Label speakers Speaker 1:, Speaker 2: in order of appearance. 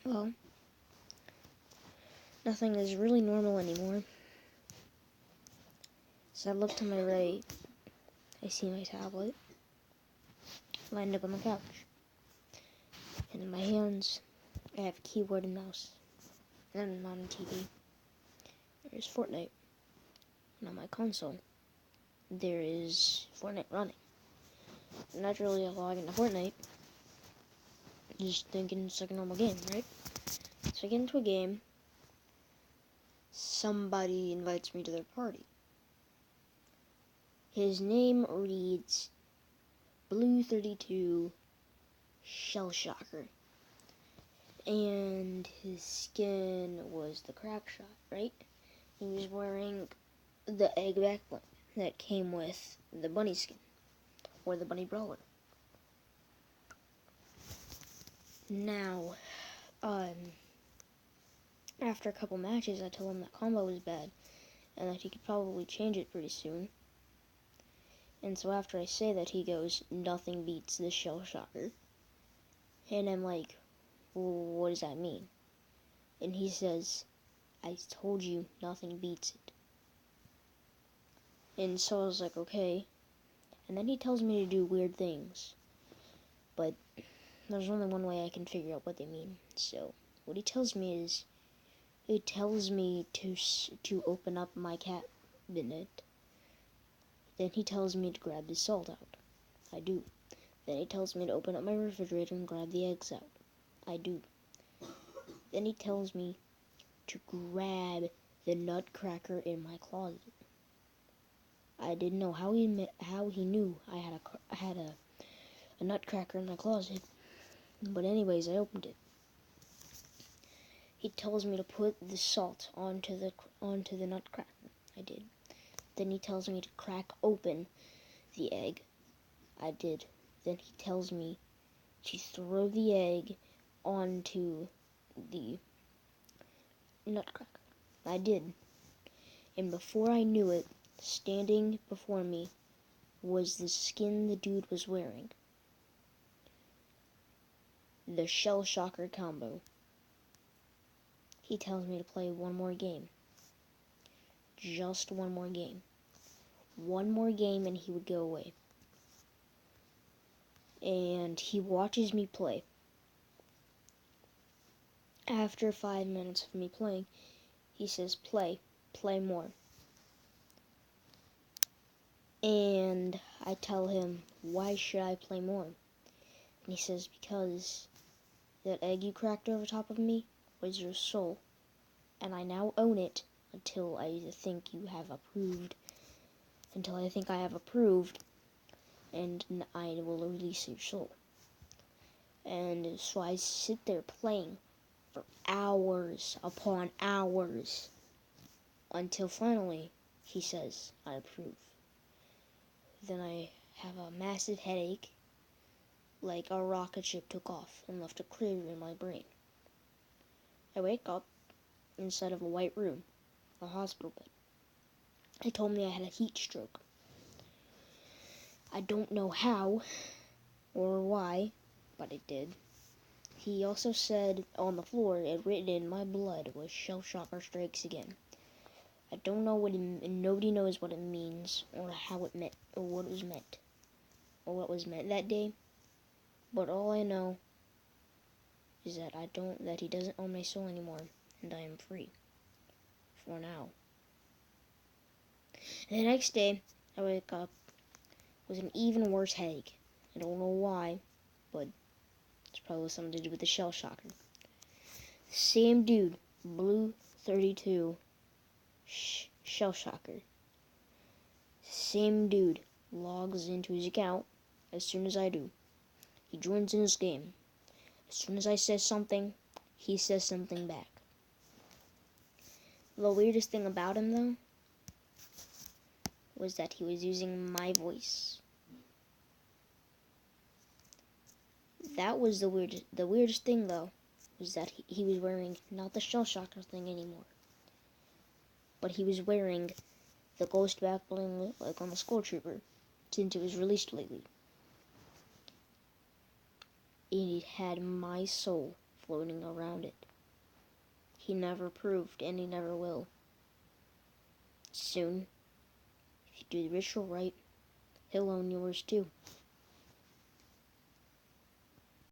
Speaker 1: Well, nothing is really normal anymore. So I look to my right, I see my tablet lined up on the couch. And in my hands, I have a keyboard and mouse. And on the TV, there's Fortnite. And on my console, there is Fortnite running. Naturally, I log into Fortnite, just thinking it's like a normal game, right? So I get into a game, somebody invites me to their party. His name reads Blue 32 Shell Shocker. And his skin was the crack shot, right? He was wearing the egg backbling that came with the bunny skin, or the bunny brawler. Now, after a couple matches, I told him that combo was bad, and that he could probably change it pretty soon. And so after I say that, he goes, "Nothing beats the Shell Shocker." And I'm like, well, what does that mean? And he says, "I told you, nothing beats it." And so I was like, okay. And then he tells me to do weird things. But there's only one way I can figure out what they mean. So what he tells me is, he tells me to open up my cabinet. Then he tells me to grab the salt out. I do. Then he tells me to open up my refrigerator and grab the eggs out. I do. Then he tells me to grab the nutcracker in my closet. I didn't know how he knew I had a nutcracker in my closet. But anyways, I opened it. He tells me to put the salt onto the nutcracker. I did. Then he tells me to crack open the egg. I did. Then he tells me to throw the egg onto the nutcracker. I did. And before I knew it, standing before me was the skin the dude was wearing. The Shell Shocker combo. He tells me to play one more game. Just one more game. One more game and he would go away. And he watches me play. After 5 minutes of me playing, he says, play more. And I tell him, why should I play more? And he says, because that egg you cracked over top of me was your soul. And I now own it until I think I have approved. And I will release your soul. And so I sit there playing for hours upon hours until finally he says, I approve. Then I have a massive headache, like a rocket ship took off and left a crater in my brain. I wake up inside of a white room, a hospital bed. He told me I had a heat stroke. I don't know how or why, but it did. He also said on the floor, it written in my blood, was Shell Shocker strikes again. I don't know nobody knows what it means, or how it meant, or what it was meant, or what was meant that day. But all I know is that that he doesn't own my soul anymore, and I am free. For now. And the next day, I wake up with an even worse headache. I don't know why, but it's probably something to do with the Shell Shocker. Same dude, Blue 32 Shell Shocker. Same dude logs into his account as soon as I do. He joins in his game. As soon as I say something, he says something back. The weirdest thing about him, though, was that he was using my voice. That was the weirdest thing, though, was that he was wearing not the Shell Shocker thing anymore, but he was wearing the ghost back bling like on the Skull Trooper, since it was released lately. It had my soul floating around it. He never proved, and he never will. Soon, if you do the ritual right, he'll own yours too.